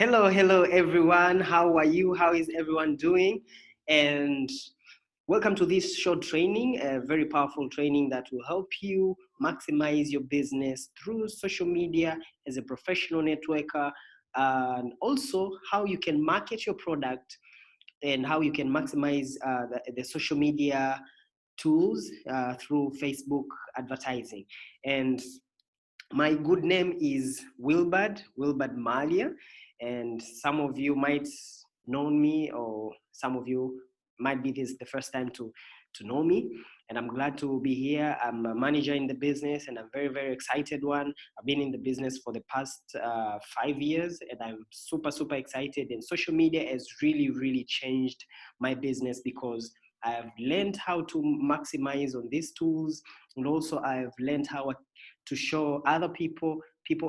Hello everyone. How are you? How is everyone doing? And welcome to this short training, a very powerful training that will help you maximize your business through social media as a professional networker, and also how you can market your product and how you can maximize the social media tools through Facebook advertising. And my good name is Wilbard Malia, and some of you might know me, or some of you might be this the first time to know me. And I'm glad to be here. I'm a manager in the business, and I'm very excited one. I've been in the business for the past 5 years, and I'm super excited. And social media has really changed my business because I've learned how to maximize on these tools, and also I've learned how to show other people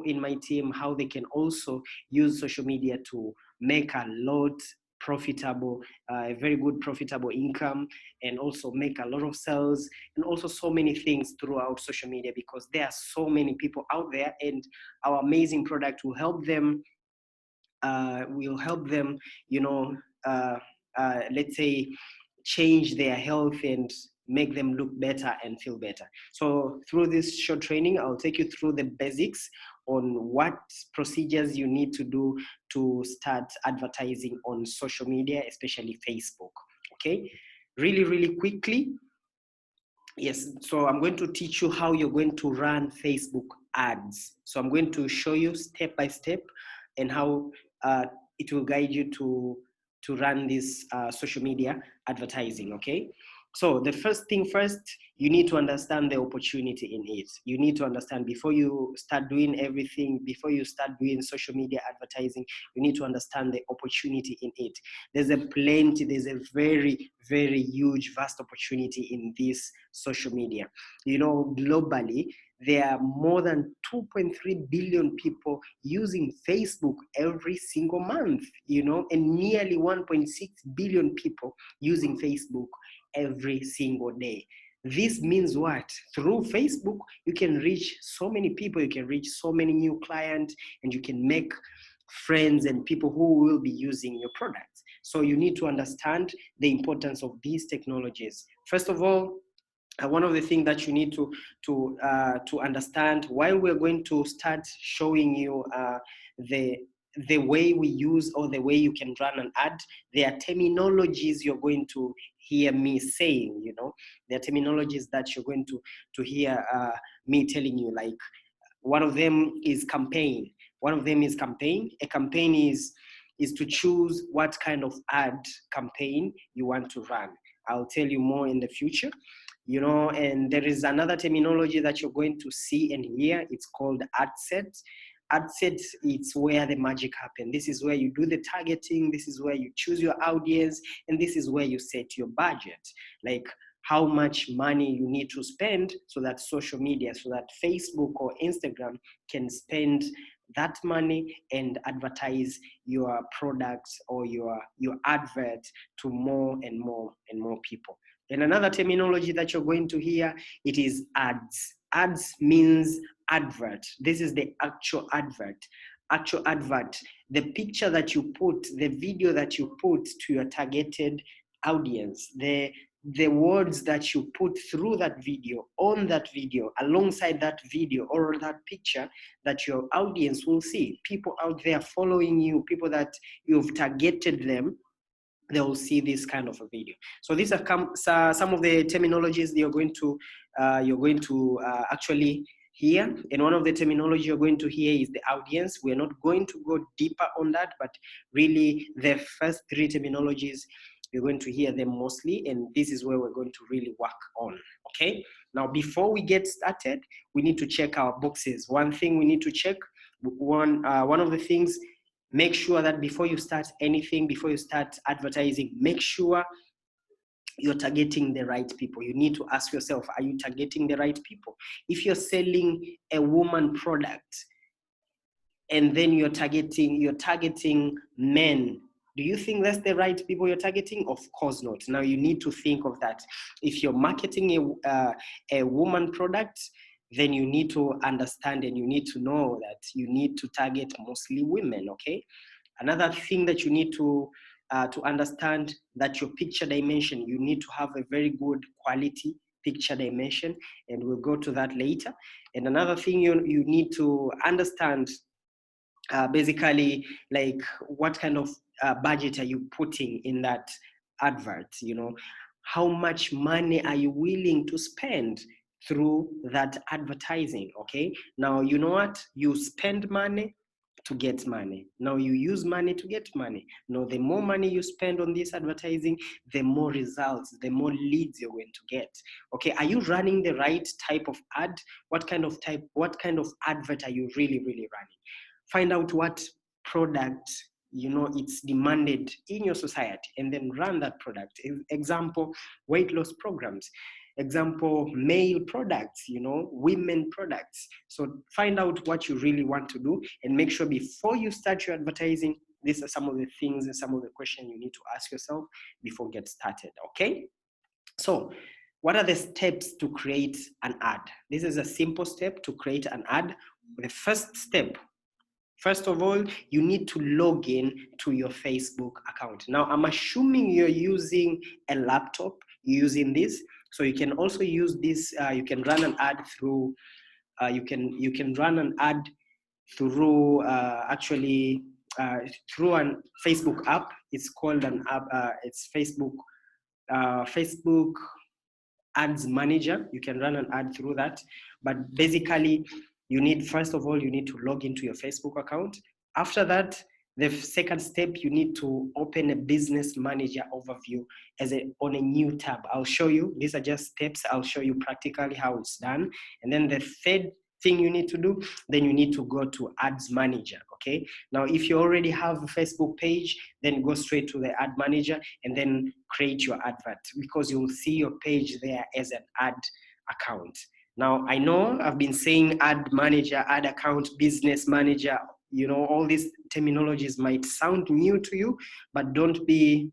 in my team how they can also use social media to make a lot profitable, a very good profitable income, and also make a lot of sales, and also so many things throughout social media, because there are so many people out there, and our amazing product will help them, you know, uh, let's say, change their health and make them look better and feel better. So through this short training, I'll take you through the basics on what procedures you need to do to start advertising on social media, especially Facebook. Okay, really quickly. Yes, so I'm going to teach you how you're going to run Facebook ads. So I'm going to show you step by step and how it will guide you to run this social media advertising. Okay, so the first thing first, you need to understand the opportunity in it. You need to understand, before you start doing everything, before you start doing social media advertising, you need to understand the opportunity in it. There's a very huge, vast opportunity in this social media. You know, globally, there are more than 2.3 billion people using Facebook every single month, you know, and nearly 1.6 billion people using Facebook every single day. This means what? Through Facebook, you can reach so many people, you can reach so many new clients, and you can make friends and people who will be using your products. So you need to understand the importance of these technologies. First of all, one of the things that you need to understand, while we're going to start showing you the way we use, or the way you can run an ad, there are terminologies you're going to hear me saying. You know, there are terminologies that you're going to hear me telling you. Like, one of them is campaign. A campaign is to choose what kind of ad campaign you want to run. I'll tell you more in the future. You know, and there is another terminology that you're going to see and hear. It's called ad set. Ad set, it's where the magic happens. This is where you do the targeting. This is where you choose your audience, and this is where you set your budget, like how much money you need to spend so that social media, so that Facebook or Instagram can spend that money and advertise your products or your advert to more and more people. And another terminology that you're going to hear, it is ads. Ads means advert. This is the actual advert. Actual advert, the picture that you put, the video that you put to your targeted audience, the words that you put through that video, on that video, alongside that video or that picture that your audience will see. People out there following you, people that you've targeted them, they will see this kind of a video. So these are some of the terminologies you're going to actually hear. And one of the terminology you're going to hear is the audience. We're not going to go deeper on that, but really the first three terminologies, you're going to hear them mostly, and this is where we're going to really work on. Okay, now before we get started, we need to check our boxes. One thing we need to check, one of the things, make sure that before you start anything, before you start advertising, make sure you're targeting the right people. You need to ask yourself, are you targeting the right people? If you're selling a woman product and then you're targeting men, do you think that's the right people you're targeting? Of course not. Now you need to think of that. If you're marketing a woman product, then you need to understand and you need to know that you need to target mostly women, okay? Another thing that you need to understand, that your picture dimension, you need to have a very good quality picture dimension, and we'll go to that later. And another thing you need to understand, basically, like, what kind of budget are you putting in that advert? You know, how much money are you willing to spend through that advertising? Okay, now you know what, you spend money to get money. Now you use money to get money. Now the more money you spend on this advertising, the more results, the more leads you're going to get. Okay, are you running the right type of ad? What kind of advert are you really running? Find out what product, you know, it's demanded in your society, and then run that product. Example, weight loss programs. Example, male products, you know, women products. So find out what you really want to do, and make sure before you start your advertising, these are some of the things and some of the questions you need to ask yourself before get started. Okay, so what are the steps to create an ad? This is a simple step to create an ad. The first step, first of all, you need to log in to your Facebook account. Now, I'm assuming you're using a laptop, you're using this, so you can also use this. You can run an ad through. You can run an ad through through a Facebook app. It's called an app. It's Facebook Ads Manager. You can run an ad through that, but basically, first of all, you need to log into your Facebook account. After that, the second step, you need to open a business manager overview on a new tab. I'll show you, these are just steps. I'll show you practically how it's done. And then the third thing you need to do, then you need to go to Ads Manager. Okay, now if you already have a Facebook page, then go straight to the Ad Manager and then create your advert, because you'll see your page there as an ad account. Now, I know I've been saying ad manager, ad account, business manager, you know, all these terminologies might sound new to you, but don't be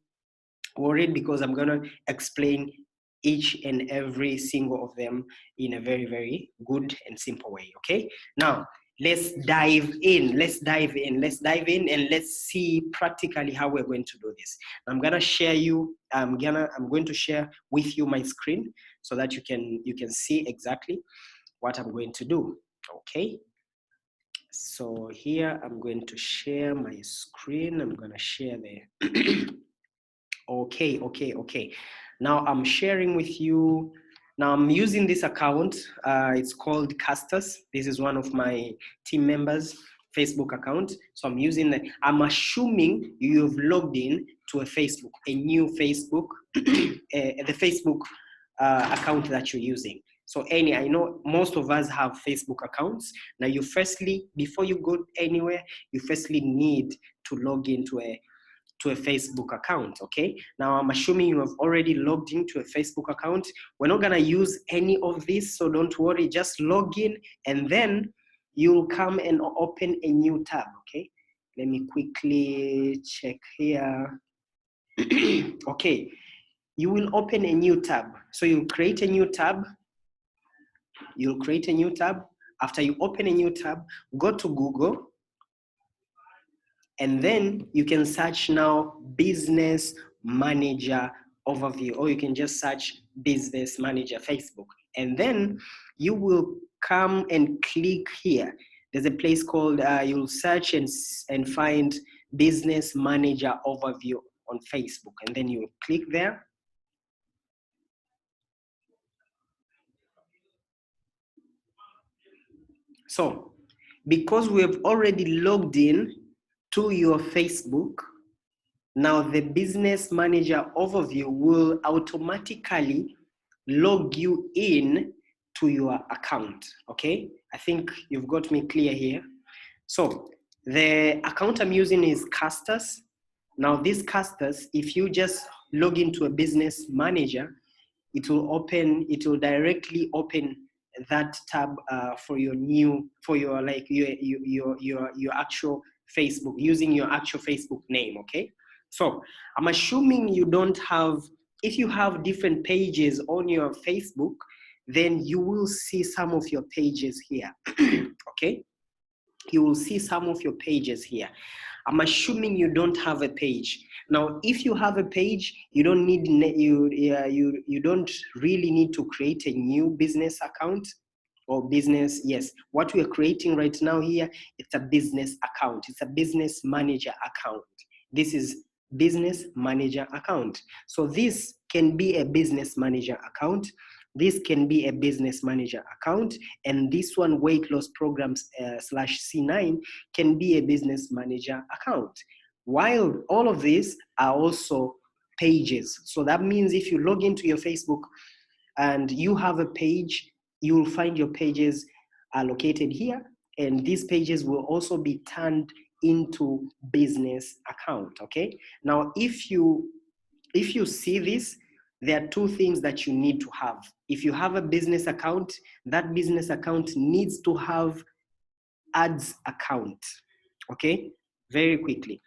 worried, because I'm going to explain each and every single of them in a very good and simple way. Okay, now let's dive in, and let's see practically how we're going to do this. I'm going to share with you my screen so that you can see exactly what I'm going to do. Okay, so here I'm going to share my screen. I'm going to share the okay. Now I'm sharing with you. Now I'm using this account. It's called Castus. This is one of my team members' Facebook account. So I'm assuming you've logged in to a new Facebook, the Facebook account that you're using. So I know most of us have Facebook accounts. Now before you go anywhere, you firstly need to log into a Facebook account. Okay, now I'm assuming you have already logged into a Facebook account. We're not gonna use any of this, so don't worry, just log in and then you'll come and open a new tab. Okay, let me quickly check here. Okay, you will open a new tab. So you'll create a new tab. After you open a new tab, go to Google, and then you can search now business manager overview, or you can just search business manager Facebook. And then you will come and click here. There's a place called, you'll search and find business manager overview on Facebook. And then you click there. So because we have already logged in to your Facebook, now the business manager overview will automatically log you in to your account. Okay, I think you've got me clear here. So the account I'm using is Castus. Now this Castus, if you just log into a business manager, it will directly open that tab for your actual Facebook, using your actual Facebook name. Okay, so I'm assuming you don't have, if you have different pages on your Facebook, then you will see some of your pages here. Okay, you will see some of your pages here. I'm assuming you don't have a page. Now, if you have a page, you don't need you don't really need to create a new business account or business. Yes, what we are creating right now here, it's a business account. It's a business manager account. This is business manager account. So this can be a business manager account. This can be a business manager account, and this one, weight loss programs /C9, can be a business manager account. While all of these are also pages. So that means if you log into your Facebook and you have a page, you will find your pages are located here, and these pages will also be turned into business account. Okay, now if you see this, there are two things that you need to have. If you have a business account, that business account needs to have ads account. Okay, very quickly,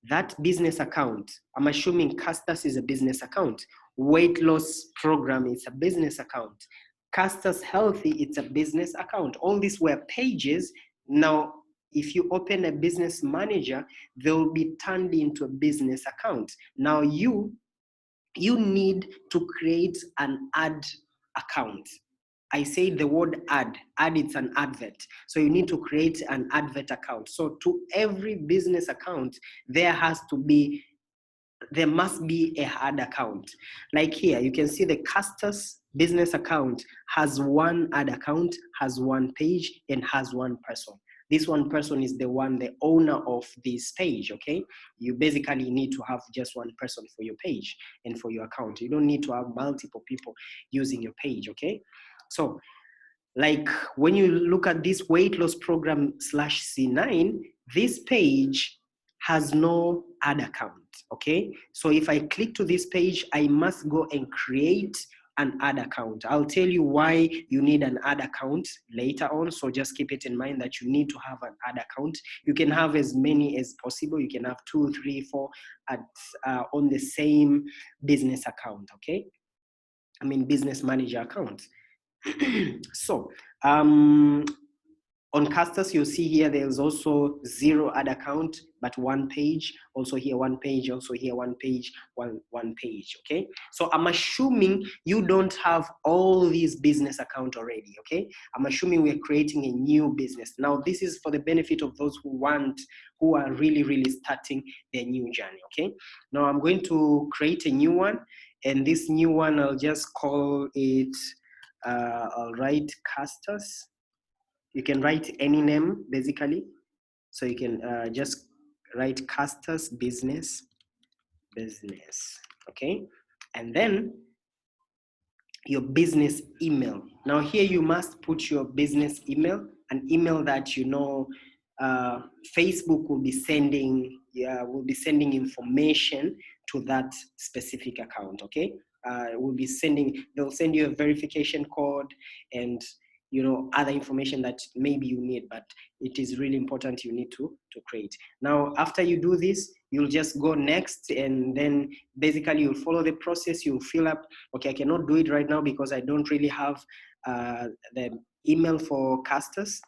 that business account, I'm assuming Castus is a business account. Weight loss program is a business account. Castus Healthy, it's a business account. All these were pages. Now, if you open a business manager, they'll be turned into a business account. Now you need to create an ad account. I say the word ad, it's an advert. So you need to create an advert account. So to every business account, there must be a ad account. Like here, you can see the Castus business account has one ad account, has one page, and has one person. This one person is the owner of this page, okay? You basically need to have just one person for your page and for your account. You don't need to have multiple people using your page, okay? So, like when you look at this weight loss program /C9, this page has no ad account, okay? So if I click to this page, I must go and create an ad account. I'll tell you why you need an ad account later on, so just keep it in mind that you need to have an ad account. You can have as many as possible. You can have 2, 3, 4 on the same business account, okay? I mean business manager account. So on Castus, you'll see here there's also 0 ad account, but 1 page, also here 1 page, also here 1 page, one page, okay? So I'm assuming you don't have all these business accounts already, okay? I'm assuming we're creating a new business. Now, this is for the benefit of those who are really starting their new journey, okay? Now, I'm going to create a new one, and this new one, I'll just call it, I'll write Castus. You can write any name, basically. So you can just write Castus business, okay? And then your business email. Now here you must put your business email, an email that you know Facebook will be sending information to that specific account, okay? They'll send you a verification code and other information that maybe you need, but it is really important you need to create. Now, after you do this, you'll just go next, and then basically you'll follow the process. You'll fill up, okay, I cannot do it right now because I don't really have the email for Castus,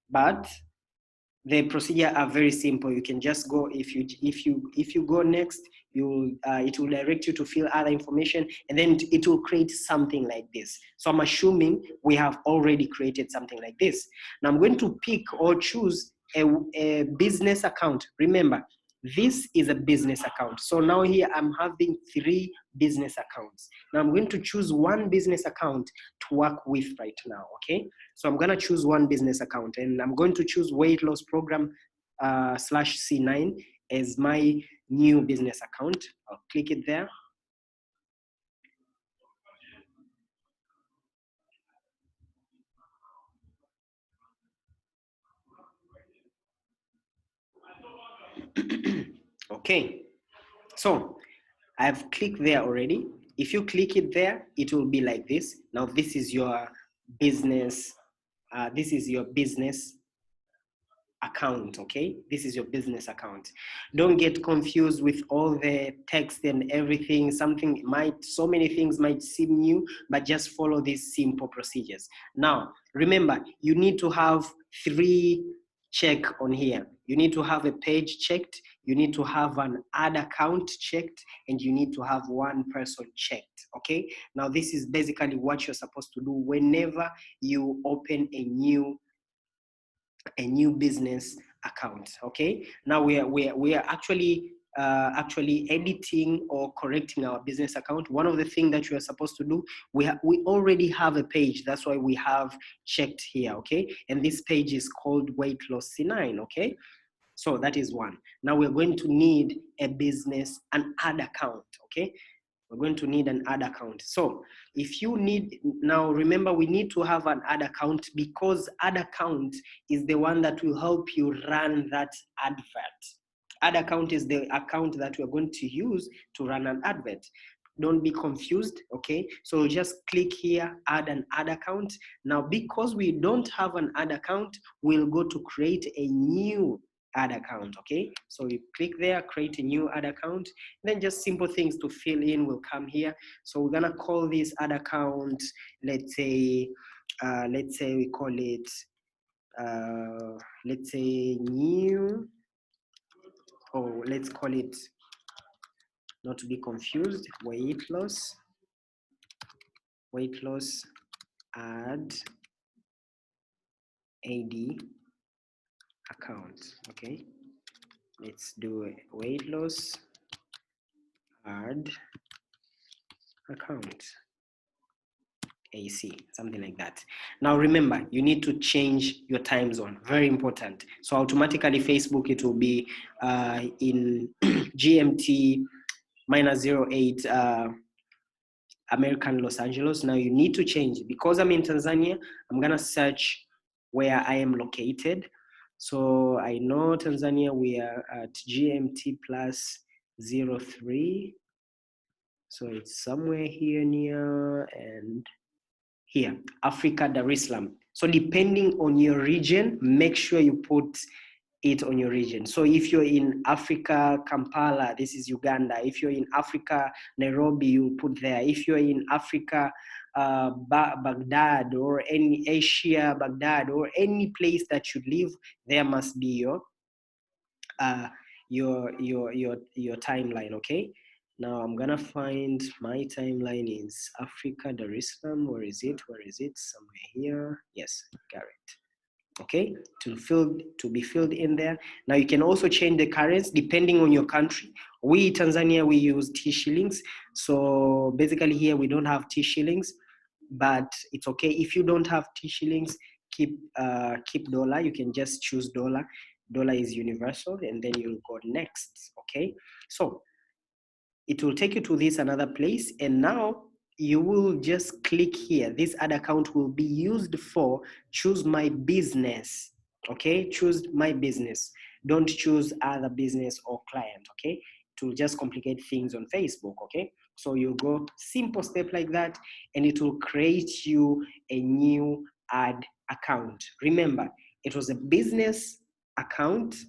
but the procedure are very simple. You can just go, if you go next, it will direct you to fill other information, and then it will create something like this. So I'm assuming we have already created something like this. Now I'm going to pick or choose a business account. Remember, this is a business account. So now here I'm having 3 business accounts. Now I'm going to choose one business account to work with right now, okay? So I'm gonna choose one business account, and I'm going to choose weight loss program /C9 as my new business account. I'll click it there. Okay, so I've clicked there already. If you click it there, it will be like this. Now this is your business. This is your business account, okay? This is your business account. Don't get confused with all the text and everything. So many things might seem new, but just follow these simple procedures. Now, remember, you need to have 3 check on here. You need to have a page checked, you need to have an ad account checked, and you need to have one person checked, okay? Now, this is basically what you're supposed to do whenever you open a new business account, okay? Now we are actually editing or correcting our business account. One of the things that you are supposed to do, we already have a page. That's why we have checked here, okay? And this page is called Weight Loss C9, okay? So that is one. Now we're going to need an ad account, okay? We're going to need an ad account. So if you need, now remember, we need to have an ad account because ad account is the one that will help you run that advert. Ad account is the account that we're going to use to run an advert. Don't be confused, okay? So just click here, add an ad account. Now, because we don't have an ad account, we'll go to create a new ad account, okay? So you click there, create a new ad account, then just simple things to fill in will come here. So we're gonna call this ad account, let's say we call it, let's say new, or let's call it, not to be confused, weight loss ad account, okay? Let's do a weight loss ad account, AC, something like that. Now remember, you need to change your time zone, very important. So automatically Facebook, it will be in GMT -08 American Los Angeles. Now you need to change it. Because I'm in Tanzania, I'm gonna search where I am located. So I know Tanzania, we are at GMT +03. So it's somewhere here near and here, Africa, Dar es Salaam. So depending on your region, make sure you put it on your region. So if you're in Africa, Kampala, this is Uganda. If you're in Africa, Nairobi, you put there. If you're in Africa, Baghdad, or any Asia, Baghdad, or any place that you live, there must be your timeline, okay? Now I'm gonna find my timeline is Africa, Dar es Salaam. Where is it? Somewhere here. Yes, got it. Okay, to be filled in there. Now you can also change the currency depending on your country. We Tanzania, we use T shillings. So basically here we don't have T shillings, but it's okay. If you don't have T shillings, keep dollar. You can just choose dollar. Dollar is universal, and then you'll go next. Okay, so it will take you to this another place, and now you will just click here. This ad account will be used for choose my business, okay? Choose my business. Don't choose other business or client, okay? To just complicate things on Facebook, okay? So you go simple step like that, and it will create you a new ad account. Remember, it was a business account.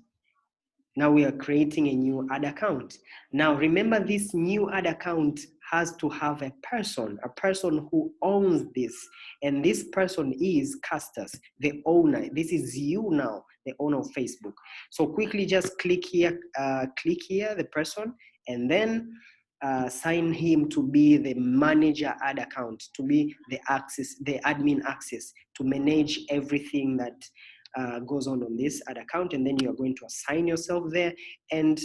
Now we are creating a new ad account. Now remember, this new ad account has to have a person who owns this. And this person is Castus, the owner. This is you now, the owner of Facebook. So quickly just click here, the person, and then sign him to be the manager ad account, to be the admin access, to manage everything that goes on this ad account. And then you are going to assign yourself there, and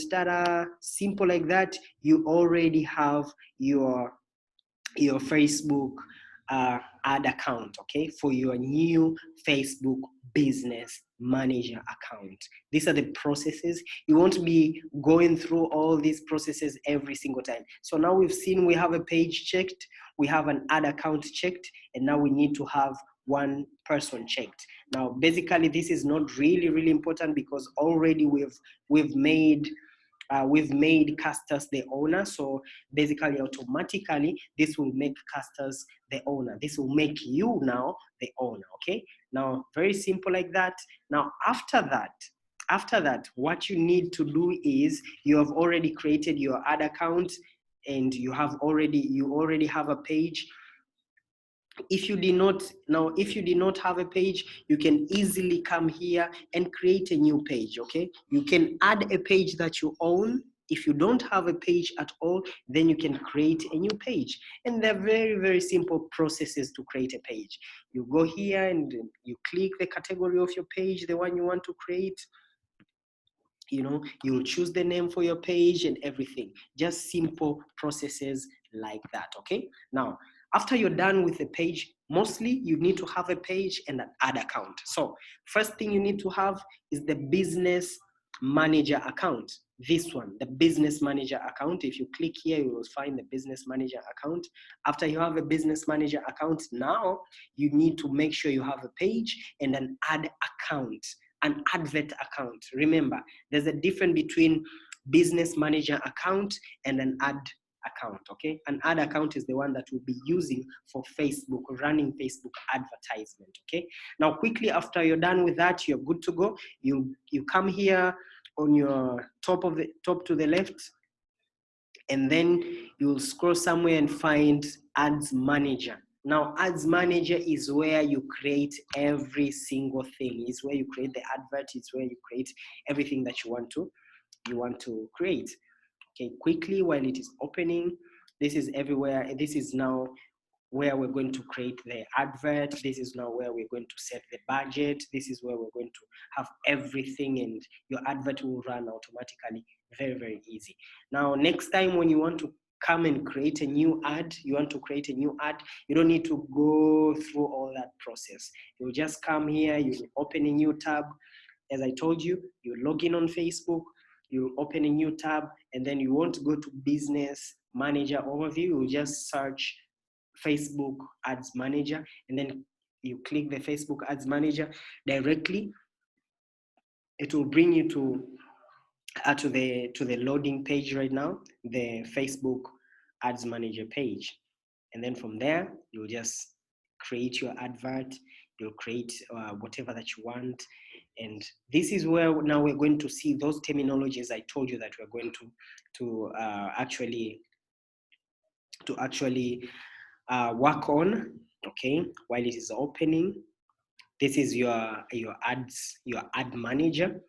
simple like that. You already have your Facebook ad account, okay, for your new Facebook business manager account. These are the processes. You won't be going through all these processes every single time. So now we've seen we have a page checked, we have an ad account checked, and now we need to have one person checked. Now basically this is not really important, because already we've made Castus the owner. So basically automatically this will make Castus the owner. This will make you now the owner, okay? Now very simple like that. Now after that, what you need to do is, you have already created your ad account, and you already have a page. If you did not have a page, you can easily come here and create a new page. Okay, you can add a page that you own. If you don't have a page at all, then you can create a new page. And they're very, very simple processes to create a page. You go here and you click the category of your page, the one you want to create. You'll choose the name for your page and everything. Just simple processes like that. Okay, now after you're done with the page, mostly you need to have a page and an ad account. So first thing you need to have is the business manager account. This one, the business manager account. If you click here, you will find the business manager account. After you have a business manager account, now you need to make sure you have a page and an ad account, an advert account. Remember, there's a difference between business manager account and an ad account. Okay, an ad account is the one that we'll be using for Facebook, running Facebook advertisement. Okay, now quickly after you're done with that, you're good to go. You come here on your top to the left, and then you'll scroll somewhere and find ads manager. Now, ads manager is where you create every single thing. It's where you create the advert. It's where you create everything that you want to create. Okay, quickly while it is opening, this is everywhere. This is now where we're going to create the advert. This is now where we're going to set the budget. This is where we're going to have everything, and your advert will run automatically. Very, very easy. Now, next time when you want to come and create a new ad, you don't need to go through all that process. You'll just come here, you open a new tab. As I told you, you log in on Facebook, you open a new tab, and then you want to go to business manager overview. You just search Facebook ads manager, and then you click the Facebook ads manager directly. It will bring you to the loading page right now, the Facebook ads manager page. And then from there, you'll just create your advert. You'll create whatever that you want. And this is where now we're going to see those terminologies I told you that we're going to actually work on. Okay, while it is opening, this is your ad manager.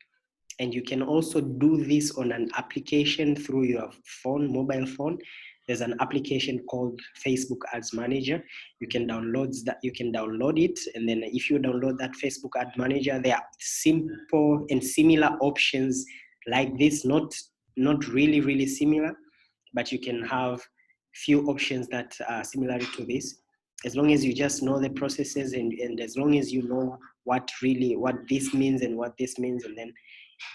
And you can also do this on an application through your phone, mobile phone. There's an application called Facebook Ads Manager. You can download it, and then if you download that Facebook Ad Manager, there are simple and similar options like this. Not really, really similar, but you can have few options that are similar to this. As long as you just know the processes, and as long as you know what this means and what this means, and then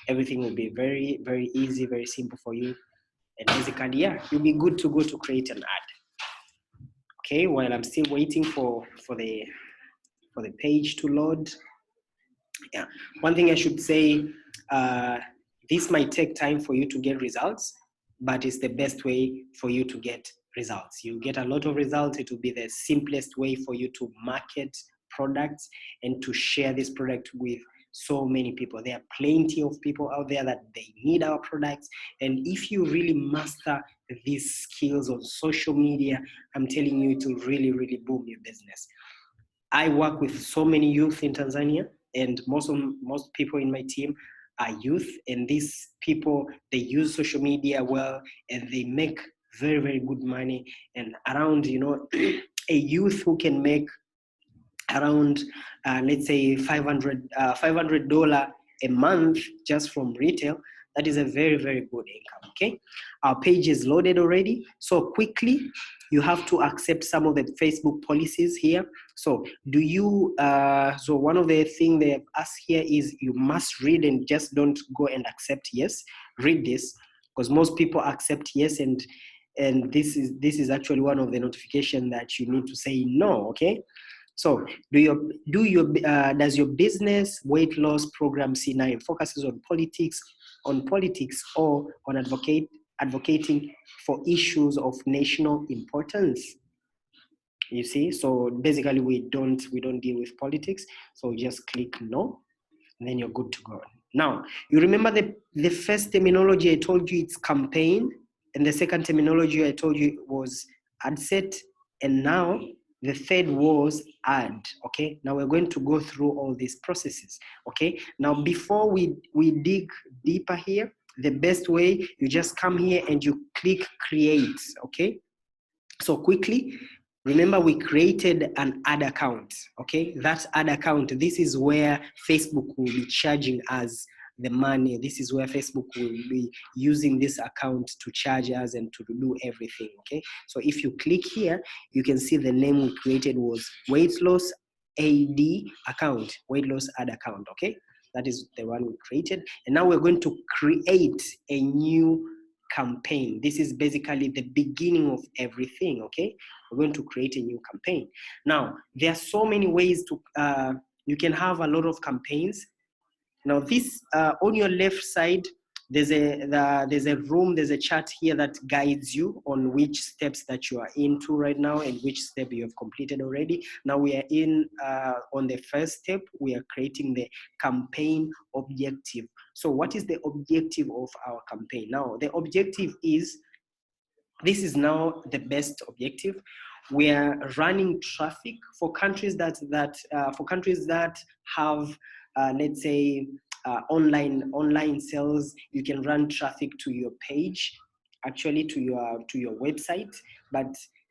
everything will be very, very easy, very simple for you. And basically, yeah, you'll be good to go to create an ad. Okay, while I'm still waiting for the page to load. Yeah, one thing I should say, this might take time for you to get results, but it's the best way for you to get results. You get a lot of results. It will be the simplest way for you to market products and to share this product with so many people. There are plenty of people out there that they need our products. And if you really master these skills of social media, I'm telling you, it will really, really boom your business. I work with so many youth in Tanzania, and most people in my team are youth. And these people, they use social media well, and they make very, very good money. And around, a youth who can make around, let's say $500 a month just from retail, that is a very, very good income. Okay, our page is loaded already. So quickly, you have to accept some of the Facebook policies here. So so one of the things they have asked here is you must read, and just don't go and accept yes. Read this, because most people accept yes, and this is actually one of the notifications that you need to say no. Okay. So does your business weight loss program C9 focuses on politics or on advocating for issues of national importance? You see, so basically we don't deal with politics. So just click no, and then you're good to go. Now, you remember the first terminology I told you, it's campaign, and the second terminology I told you was ad set, and now The third was add. Okay, now we're going to go through all these processes. Okay, now before we dig deeper here, the best way, you just come here and you click create. Okay, so quickly, remember we created an ad account. Okay, that ad account, this is where Facebook will be charging us the money. This is where Facebook will be using this account to charge us and to do everything. Okay, so if you click here, you can see the name we created was weight loss ad account, weight loss ad account. Okay, that is the one we created, and now we're going to create a new campaign. This is basically the beginning of everything. Okay, we're going to create a new campaign. Now there are so many ways to you can have a lot of campaigns. Now this on your left side, there's a room, there's a chart here that guides you on which steps that you are into right now and which step you have completed already. Now we are in on the first step. We are creating the campaign objective. So what is the objective of our campaign? Now the objective is, this is now the best objective. We are running traffic for countries that have let's say online sales. You can run traffic to your page, actually to your website, but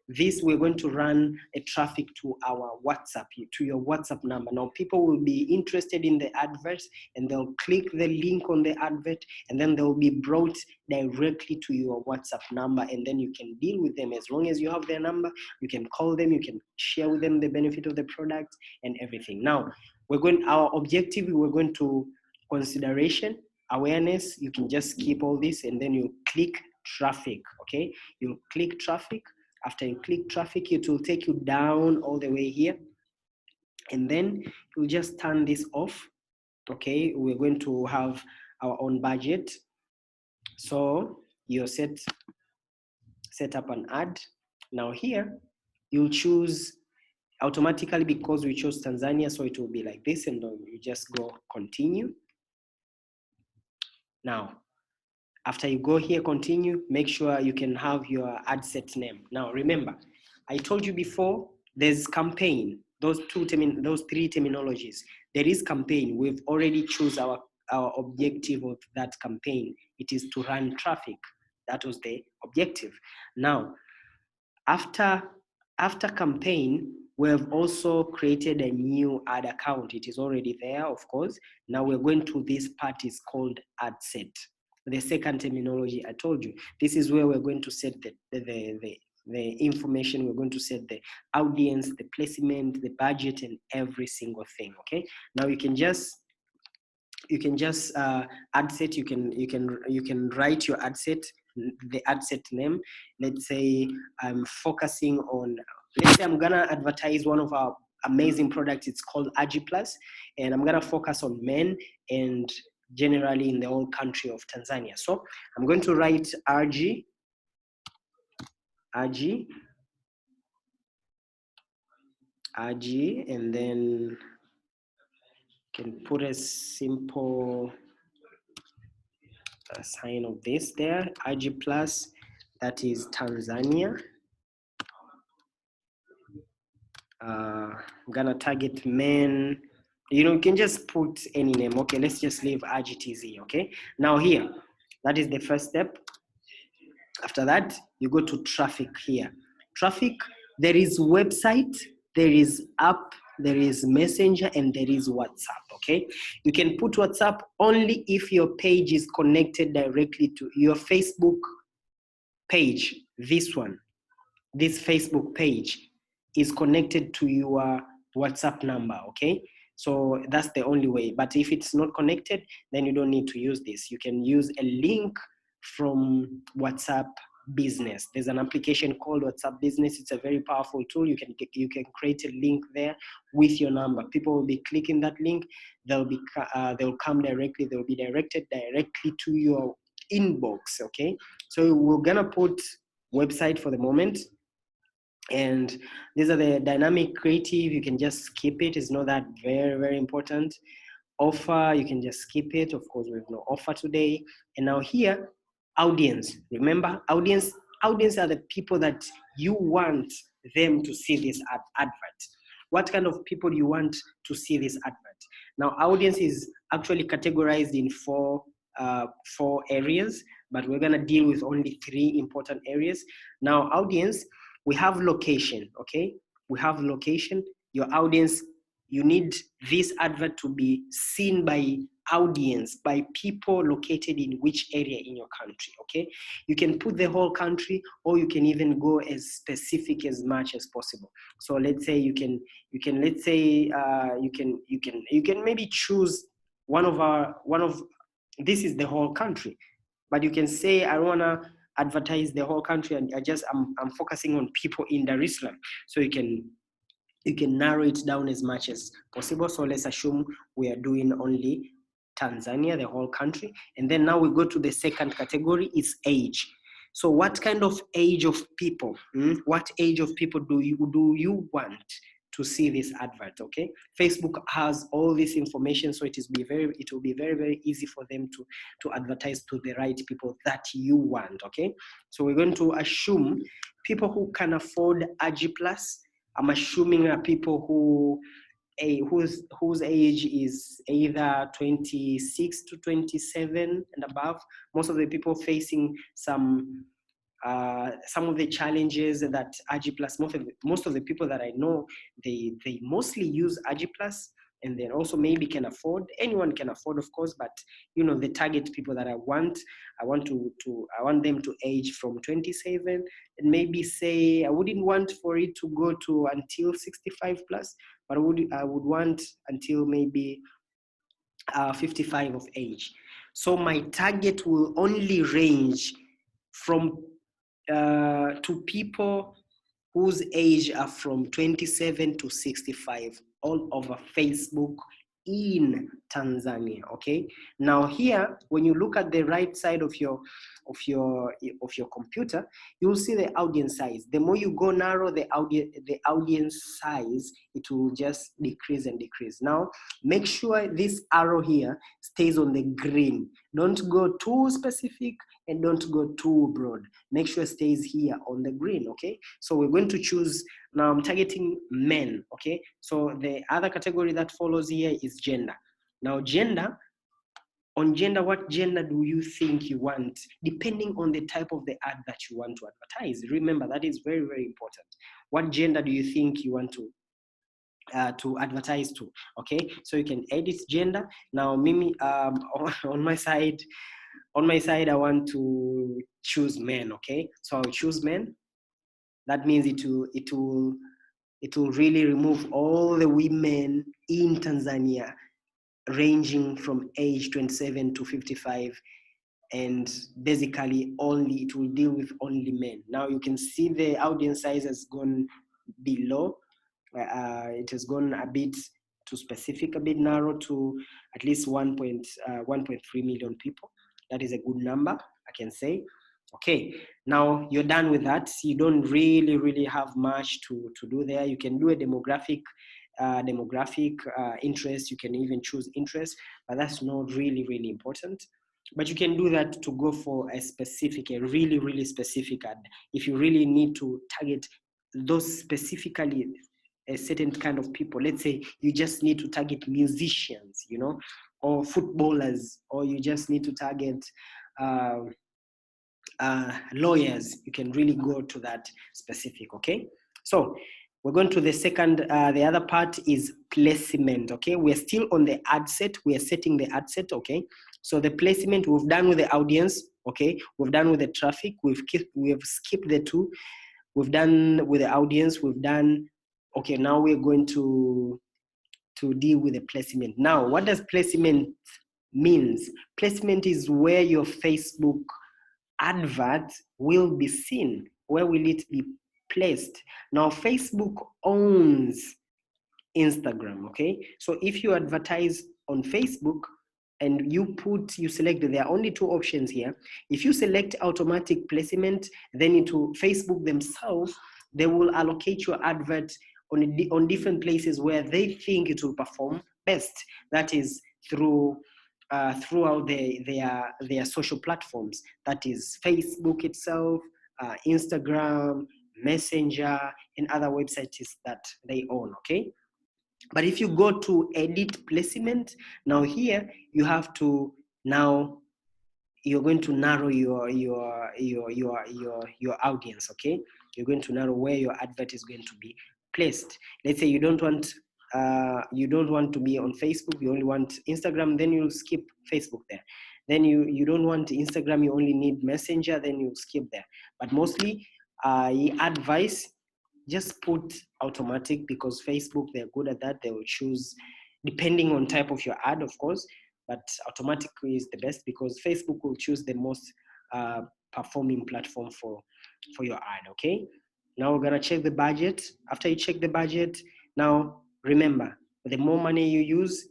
this, we're going to run a traffic to our WhatsApp, to your WhatsApp number. Now people will be interested in the advert and they'll click the link on the advert, and then they'll be brought directly to your WhatsApp number, and then you can deal with them. As long as you have their number, you can call them, you can share with them the benefit of the product and everything. Now our objective, we're going to consideration, awareness. You can just skip all this and then you click traffic. Okay, you click traffic. After you click traffic, it will take you down all the way here, and then you'll just turn this off. Okay, we're going to have our own budget. So you set up an ad. Now here you'll choose automatically, because we chose Tanzania, so it will be like this, and then you just go continue. Now after you go here continue, make sure you can have your ad set name. Now remember, I told you before, there's campaign, those three terminologies. There is campaign. We've already choose our objective of that campaign. It is to run traffic. That was the objective. Now after campaign, we have also created a new ad account. It is already there, of course. Now we're going to this part, is called ad set. The second terminology I told you, this is where we're going to set the information. We're going to set the audience, the placement, the budget, and every single thing. Okay, now you can just ad set. You can write your ad set, the ad set name. Let's say I'm focusing on, let's say I'm gonna advertise one of our amazing products. It's called RG Plus, and I'm gonna focus on men and generally in the whole country of Tanzania. So I'm going to write RG, and then can put a simple sign of this there, RG Plus, that is Tanzania. I'm gonna target men. You can just put any name. Okay, let's just leave RGTZ. Okay, now here, that is the first step. After that, you go to traffic here. Traffic, there is website, there is app, there is messenger, and there is WhatsApp. Okay, you can put WhatsApp only if your page is connected directly to your Facebook page. This Facebook page is connected to your WhatsApp number. Okay, so that's the only way. But if it's not connected, then you don't need to use this. You can use a link from WhatsApp Business. There's an application called WhatsApp Business. It's a very powerful tool. You can create a link there with your number. People will be clicking that link. They'll come directly. They'll be directed directly to your inbox. Okay, so we're gonna put website for the moment. And these are the dynamic creative. You can just skip it. It's not that very, very important. Offer, you can just skip it. Of course, we have no offer today. And now here, audience. Remember, audience are the people that you want them to see this advert? What kind of people do you want to see this advert? Now, audience is actually categorized in four areas, but we're gonna deal with only 3 important areas. Now, audience, we have location, okay? We have location. Your audience, you need this advert to be seen by audience, by people located in which area in your country, okay? You can put the whole country, or you can even go as specific as much as possible. So let's say you can maybe choose this is the whole country, but you can say, I don't want to advertise the whole country, and I'm focusing on people in Dar es Salaam. So you can narrow it down as much as possible. So let's assume we are doing only Tanzania, the whole country. And then now we go to the second category, is age. So what kind of age of people, what age of people do you want to see this advert, okay? Facebook has all this information, so it will be very, very easy for them to advertise to the right people that you want, okay? So we're going to assume people who can afford AG+. I'm assuming people whose age is either 26 to 27 and above. Most of the people facing some of the challenges that AG+, most of the people that I know, they mostly use AG+, and then also maybe can afford. Anyone can afford, of course, but you know, the target people that I want them to age from 27, and maybe say I wouldn't want for it to go to until 65 plus, but I would want until maybe 55 of age. So my target will only range from to people whose age are from 27 to 65, all over Facebook in Tanzania, okay? Now here, when you look at the right side of your computer, you'll see the audience size. The more you go narrow the audience size, it will just decrease and decrease. Now, make sure this arrow here stays on the green. Don't go too specific and don't go too broad. Make sure it stays here on the green, okay? So we're going to choose, now I'm targeting men, okay? So the other category that follows here is gender. Now gender, what gender do you think you want, depending on the type of the ad that you want to advertise? Remember, that is very, very important. What gender do you think you want to advertise to, okay? So you can edit gender. Now Mimi, on my side, I want to choose men, okay? So I'll choose men. That means it will really remove all the women in Tanzania ranging from age 27 to 55, and basically it will deal with only men. Now you can see the audience size has gone below. It has gone a bit too specific, a bit narrow, to at least 1.3 million people. That is a good number, I can say. Okay, now you're done with that. You don't really have much to do there. You can do a demographic interest. You can even choose interest, but that's not really important. But you can do that to go for a really specific ad. If you really need to target those specifically, a certain kind of people. Let's say you just need to target musicians, you know, or footballers, or you just need to target lawyers. You can really go to that specific, okay? So we're going to the second, the other part is placement, okay? We're still on the ad set. We are setting the ad set, okay? So the placement, we've done with the audience, okay? We've done with the traffic. We've skipped the two. We've done with the audience. We've done, okay, now we're going to deal with the placement. Now, what does placement means? Placement is where your Facebook advert will be seen. Where will it be placed? Now, Facebook owns Instagram, okay? So if you advertise on Facebook and you select, there are only 2 options here. If you select automatic placement, then Facebook themselves, they will allocate your advert on different places where they think it will perform best. That is throughout their social platforms. That is Facebook itself, Instagram, Messenger, and other websites that they own, okay? But if you go to edit placement, now here you have to, now you're going to narrow your audience, okay? You're going to narrow where your advert is going to be placed. Let's say you don't want to be on Facebook, you only want Instagram, then you'll skip Facebook there. Then you don't want Instagram, you only need Messenger, then you skip there. But mostly I advise just put automatic, because Facebook, they're good at that. They will choose depending on type of your ad, of course, but automatic is the best because Facebook will choose the most performing platform for your ad, okay? Now we're gonna check the budget. After you check the budget, now remember, the more money you use,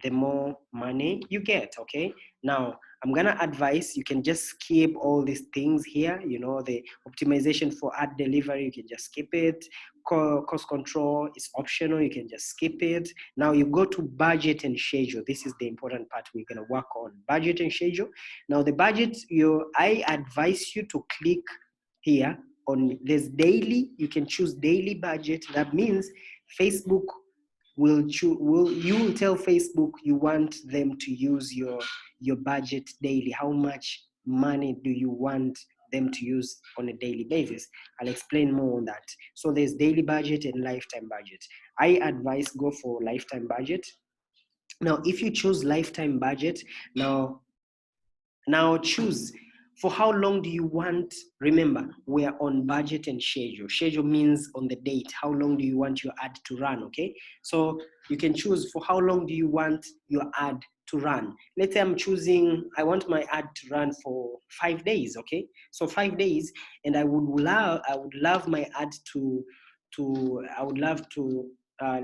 the more money you get, okay? Now, I'm gonna advise you can just skip all these things here, you know, the optimization for ad delivery, you can just skip it. Cost control is optional, you can just skip it. Now you go to budget and schedule. This is the important part we're gonna work on, budget and schedule. Now the budget, I advise you to click here on this daily. You can choose daily budget. That means Facebook you will tell Facebook you want them to use your budget daily. How much money do you want them to use on a daily basis? I'll explain more on that. So there's daily budget and lifetime budget. I advise go for lifetime budget. Now, if you choose lifetime budget, now choose for how long do you want. Remember, we are on budget and schedule. Schedule means on the date, how long do you want your ad to run, okay? So you can choose for how long do you want your ad to run. Let's say I want my ad to run for 5 days, okay? So 5 days, and I would love my ad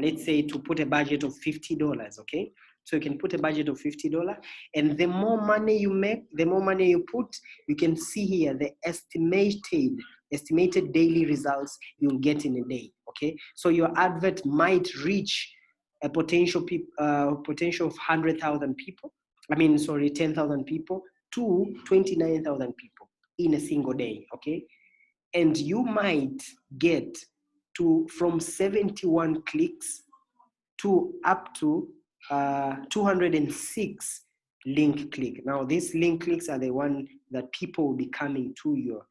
let's say to put a budget of $50, okay? So you can put a budget of $50, and the more money you make, the more money you put. You can see here the estimated daily results you'll get in a day, okay? So your advert might reach a potential of 100,000 people. 10,000 people to 29,000 people in a single day, okay? And you might get from 71 clicks to up to 206 link click. Now these link clicks are the one that people will be coming to your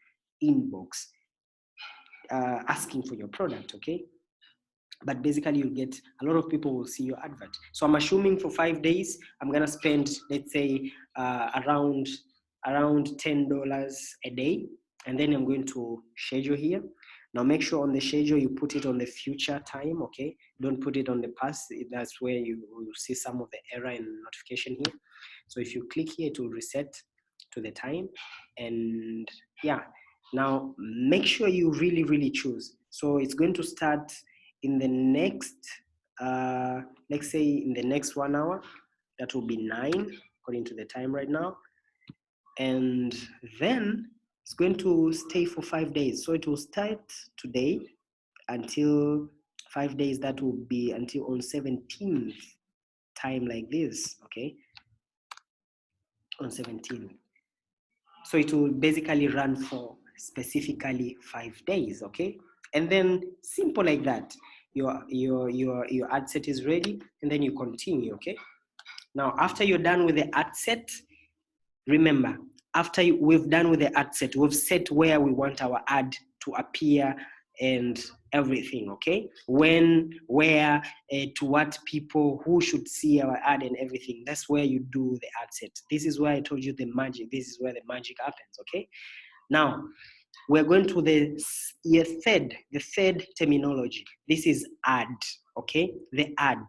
inbox asking for your product, okay? But basically you'll get a lot of people will see your advert. So I'm assuming for 5 days, I'm gonna spend, let's say around $10 a day. And then I'm going to schedule here. Now make sure on the schedule you put it on the future time, okay? Don't put it on the past. That's where you will see some of the error and notification here. So if you click here, it will reset to the time. And yeah, now make sure you really choose. So it's going to start in the next, let's say in the next 1 hour. That will be 9 according to the time right now. And then it's going to stay for 5 days. So it will start today until 5 days. That will be until on 17th time like this, okay? On 17th. So it will basically run for specifically 5 days, okay? And then simple like that. Your ad set is ready, and then you continue, okay? Now, after you're done with the ad set, remember, after we've done with the ad set, we've set where we want our ad to appear and everything, okay? When, where, to what people, who should see our ad and everything. That's where you do the ad set. This is where I told you the magic. This is where the magic happens, okay? Now, we're going to the third terminology. This is ad, okay? The ad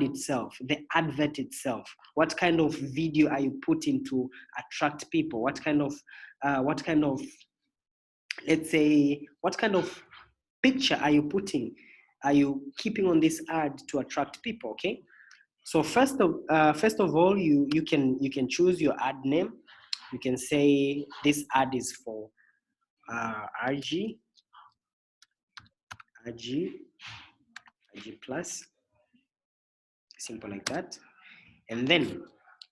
itself, the advert itself. What kind of video are you putting to attract people? What kind of let's say, what kind of picture are you putting? Are you keeping on this ad to attract people, okay? So first of all, you can choose your ad name. You can say this ad is for RG plus, simple like that. And then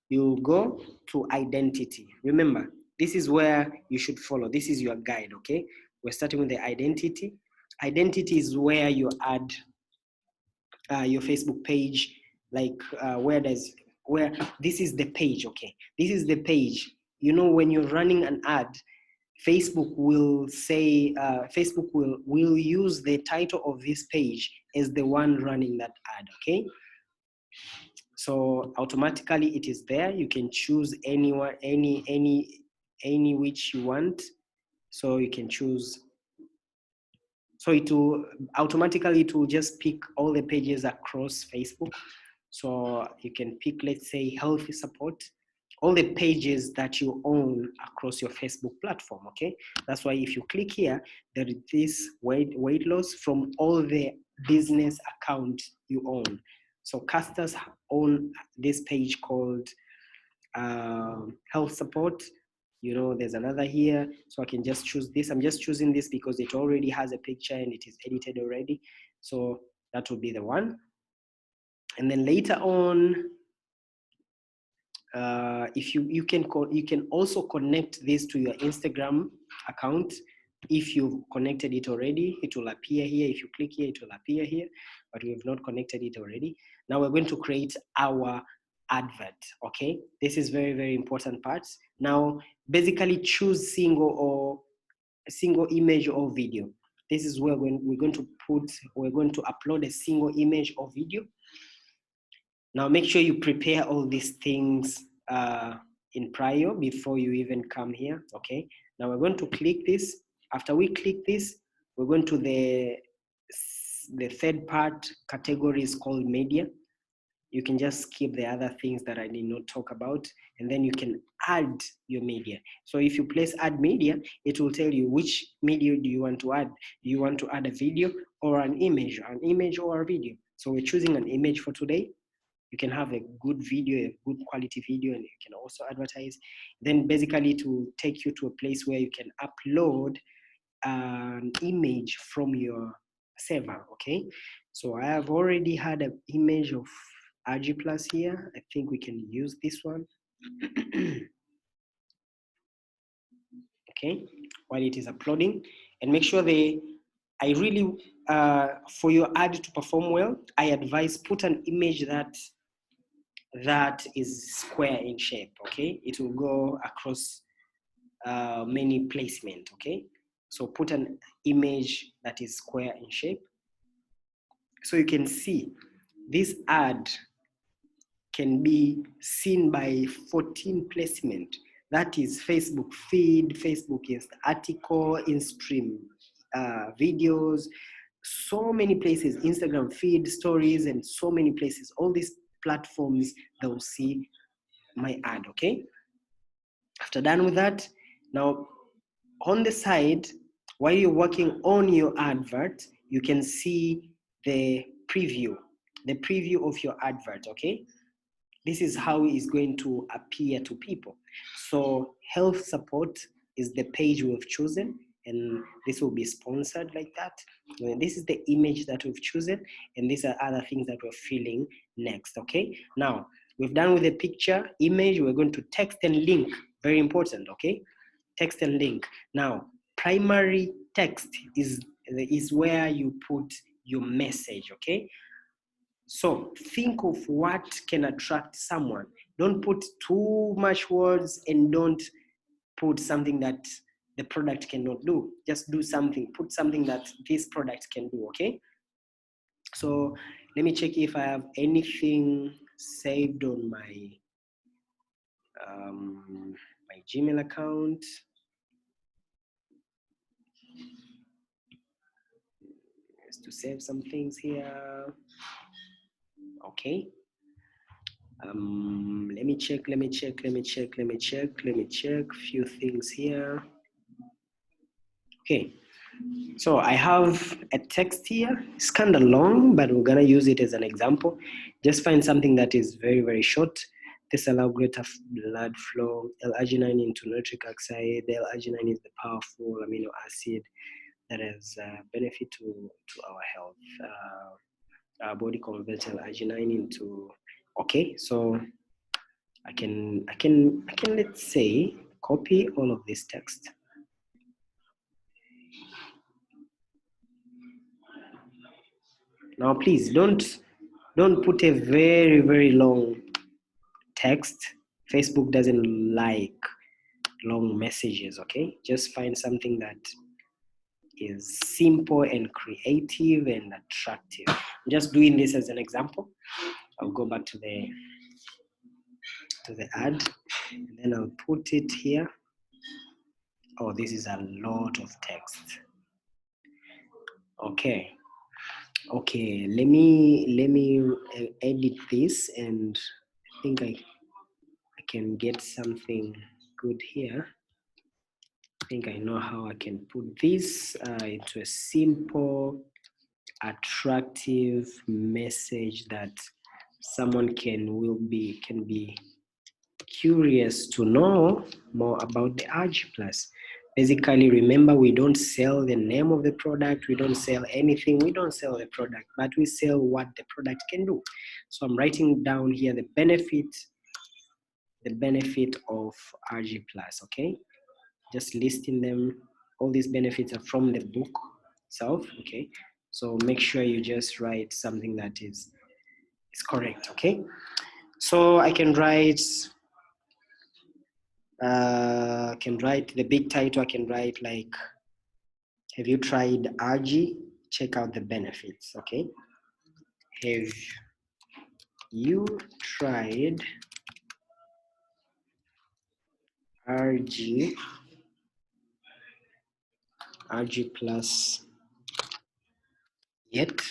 you go to identity. Remember, this is where you should follow. This is your guide, okay? we're starting with the identity. Identity is where you add your Facebook page, like where this is the page, okay? This is the page. You know, when you're running an ad, Facebook will say, Facebook will use the title of this page as the one running that ad, okay? So automatically it is there. You can choose anyone, any which you want. So you can choose. So it will automatically, it will just pick all the pages across Facebook. So you can pick, let's say, healthy support, all the pages that you own across your Facebook platform, okay? That's why if you click here, there is this weight loss from all the business accounts you own. So casters own this page called health support. You know, there's another here, so I can just choose this. I'm just choosing this because it already has a picture and it is edited already. So that will be the one. And then later on, if you can also connect this to your Instagram account. If you've connected it already, it will appear here. If you click here, it will appear here, but we have not connected it already. Now we're going to create our advert, okay? This is very, very important part. Now, basically choose single image or video. This is where we're going to upload a single image or video. Now make sure you prepare all these things in prior before you even come here, okay? Now we're going to click this. After we click this, we're going to the third part category is called media. You can just skip the other things that I did not talk about, and then you can add your media. So if you place add media, it will tell you which media do you want to add. Do you want to add a video or an image or a video? So we're choosing an image for today. You can have a good video, a good quality video, and you can also advertise. Then basically to take you to a place where you can upload an image from your server, okay? So I have already had an image of RG Plus here. I think we can use this one. Okay, while it is uploading, and make sure I really, for your ad to perform well, I advise put an image that is square in shape, okay? It will go across many placement, okay? So put an image that is square in shape. So you can see this ad can be seen by 14 placement. That is Facebook feed, Facebook article, in-stream videos, so many places, Instagram feed, stories, and so many places. All these platforms, they'll see my ad, okay? After done with that, now on the side, while you're working on your advert, you can see the preview of your advert, okay? This is how it's going to appear to people. So health support is the page we've chosen, and this will be sponsored like that. And this is the image that we've chosen, and these are other things that we're filling next, okay? Now, we've done with the picture, image, we're going to text and link, very important, okay? Text and link. Now, primary text is where you put your message, okay? So think of what can attract someone. Don't put too much words, and don't put something that the product cannot do. Just do something, put something that this product can do, okay? So let me check if I have anything saved on my Gmail account. Just to save some things here. Okay. Let me check few things here. Okay, so I have a text here. It's kind of long, but we're gonna use it as an example. Just find something that is very, very short. This allows greater blood flow. L-arginine into nitric oxide. L-arginine is the powerful amino acid that has benefit to our health. Our body converts L-arginine into. Okay, so I can let's say copy all of this text. Now, please don't put a very, very long text. Facebook doesn't like long messages, okay? Just find something that is simple and creative and attractive. I'm just doing this as an example. I'll go back to the ad, and then I'll put it here. Oh, this is a lot of text. Okay, let me edit this, and I think I can get something good here. I think I know how I can put this into a simple, attractive message that someone can be curious to know more about the RG Plus. Basically, remember, we don't sell the name of the product, we don't sell anything, we don't sell the product, but we sell what the product can do. So I'm writing down here the benefit of RG Plus, okay? Just listing them. All these benefits are from the book itself, okay? So make sure you just write something that is correct, okay? So I can write the big title. I can write like, have you tried RG? Check out the benefits, okay? Have you tried RG Plus yet?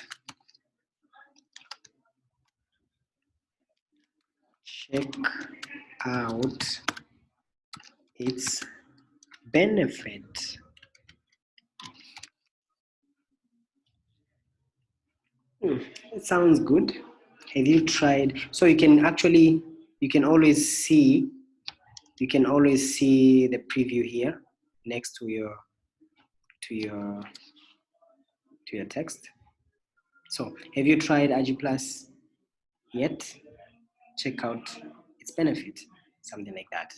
Check out its benefit. It sounds good. Have you tried? So you can always see the preview here next to your text. So have you tried RG Plus yet? Check out its benefit, something like that.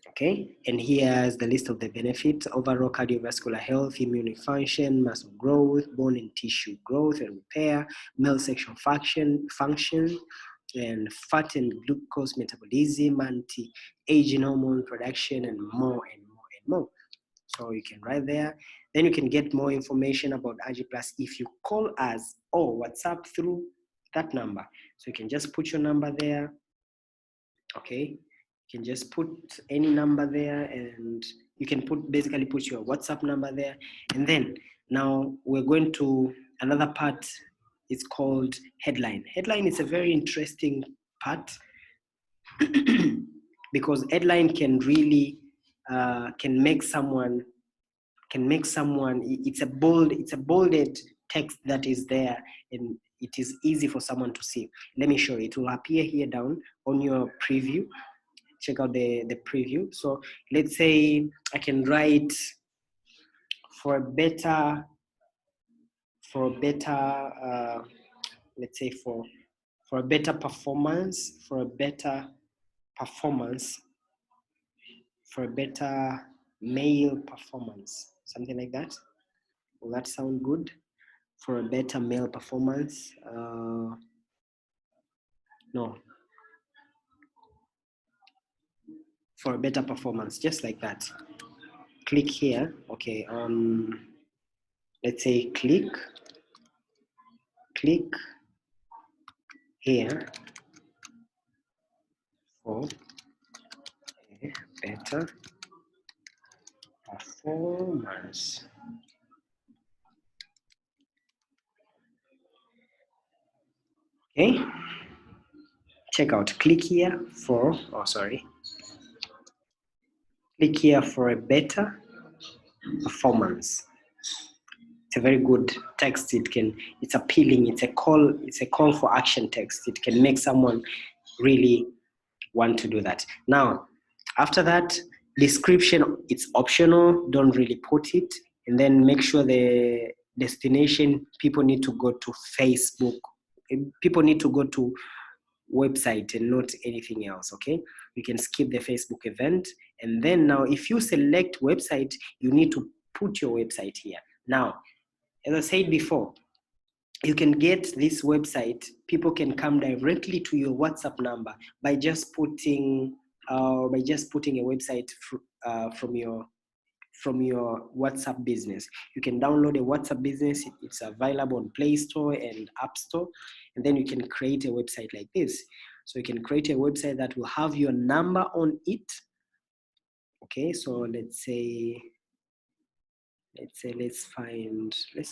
Okay, and here's the list of the benefits: overall cardiovascular health, immune function, muscle growth, bone and tissue growth and repair, male sexual function, and fat and glucose metabolism, anti-aging hormone production, and more and more and more. So you can write there. Then you can get more information about RG Plus if you call us or WhatsApp through that number. So you can just put your number there. Okay, you can just put any number there, and you can basically put your WhatsApp number there. And then now we're going to another part. It's called headline. Headline is a very interesting part because headline can really can make someone. It's a bolded text that is there, and it is easy for someone to see. Let me show you. It will appear here down on your preview. Check out the preview. So let's say I can write for a better let's say for a better performance, for a better male performance, something like that. Will that sound good? For a better male performance? No. For a better performance, just like that. Click here. Okay. Let's say click here for a better performance. Okay. Check out. Click here for. Click here for a better performance. It's a very good text. It's appealing. It's a call for action text. It can make someone really want to do that. Now, after that, description, it's optional. Don't really put it. And then make sure the destination, people need to go to Facebook. People need to go to website and not anything else. Okay, you can skip the Facebook event. And then now, if you select website, you need to put your website here. Now, as I said before, you can get this website. People can come directly to your WhatsApp number by just putting a website from your WhatsApp business. You can download a WhatsApp business. It's available on Play Store and App Store, and then you can create a website like this. So you can create a website that will have your number on it. Okay, so let's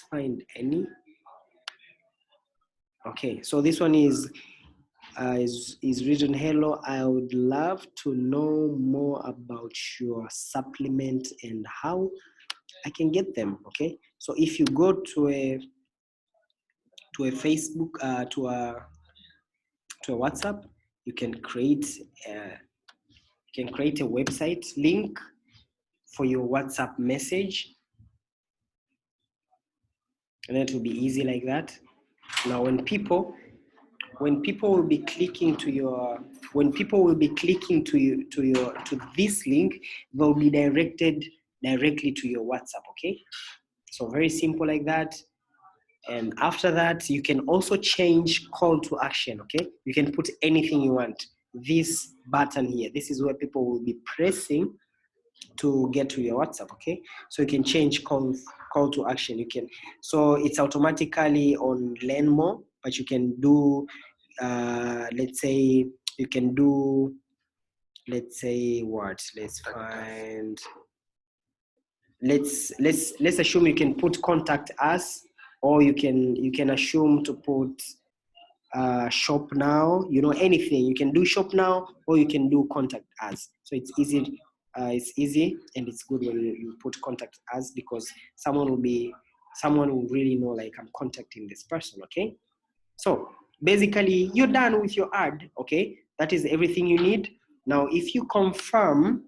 find any. Okay, so this one is written, hello, I would love to know more about your supplement and how I can get them. Okay, so if you go to a Facebook, to a WhatsApp, you can create a website link for your WhatsApp message, and it will be easy like that. Now, when people will be clicking to your, to this link, they'll be directed directly to your WhatsApp. Okay, so very simple like that. And after that, you can also change call to action. Okay, you can put anything you want. This button here, this is where people will be pressing to get to your WhatsApp. Okay, so you can change call to action. You can, so it's automatically on learn more, but you can do let's say you can do, let's say what, let's find, let's assume you can put contact us, or you can assume to put shop now, anything. You can do shop now, or you can do contact us. So it's easy, and it's good when you put contact us, because someone will really know, like, I'm contacting this person. Okay, so basically you're done with your ad. Okay, that is everything you need. Now, if you confirm,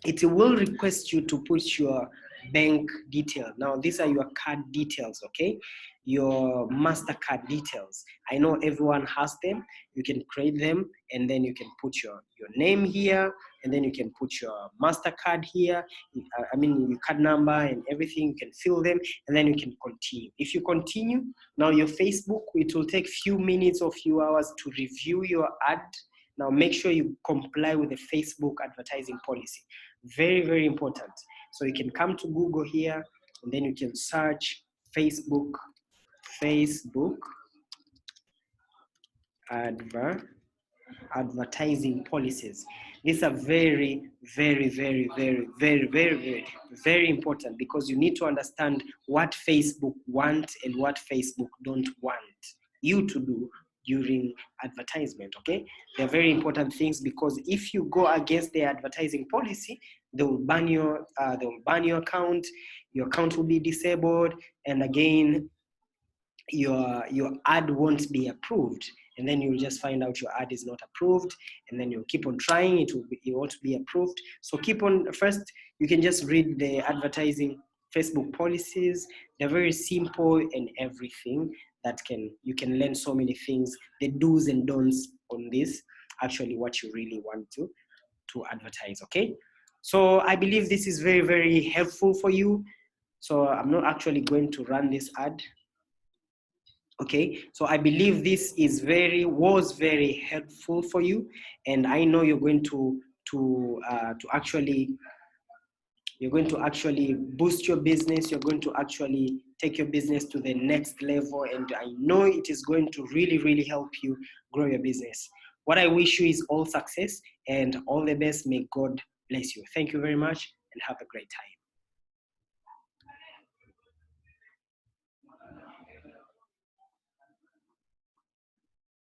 it will request you to put your bank detail. Now, these are your card details. Okay, your MasterCard details. I know everyone has them. You can create them, and then you can put your name here, and then you can put your MasterCard here. I mean, your card number and everything. You can fill them, and then you can continue. If you continue, now your Facebook, it will take few minutes or few hours to review your ad. Now, make sure you comply with the Facebook advertising policy. Very, very important. So you can come to Google here, and then you can search Facebook advertising policies. These are very, very, very, very, very, very, very, very important, because you need to understand what Facebook wants and what Facebook don't want you to do during advertisement. Okay, they're very important things, because if you go against the advertising policy, they will ban your account. Your account will be disabled, and again, your ad won't be approved, and then you'll just find out your ad is not approved, and then you'll keep on trying, it won't be approved. So keep on. First, you can just read the advertising Facebook policies. They're very simple, and everything that you can learn so many things, the do's and don'ts on this, actually what you really want to advertise. Okay, so I believe this is very, very helpful for you. So I'm not actually going to run this ad. Okay, so I believe this was very helpful for you, and I know you're going to actually boost your business. You're going to actually take your business to the next level, and I know it is going to really, really help you grow your business. What I wish you is all success and all the best. May God bless you. Thank you very much, and have a great time.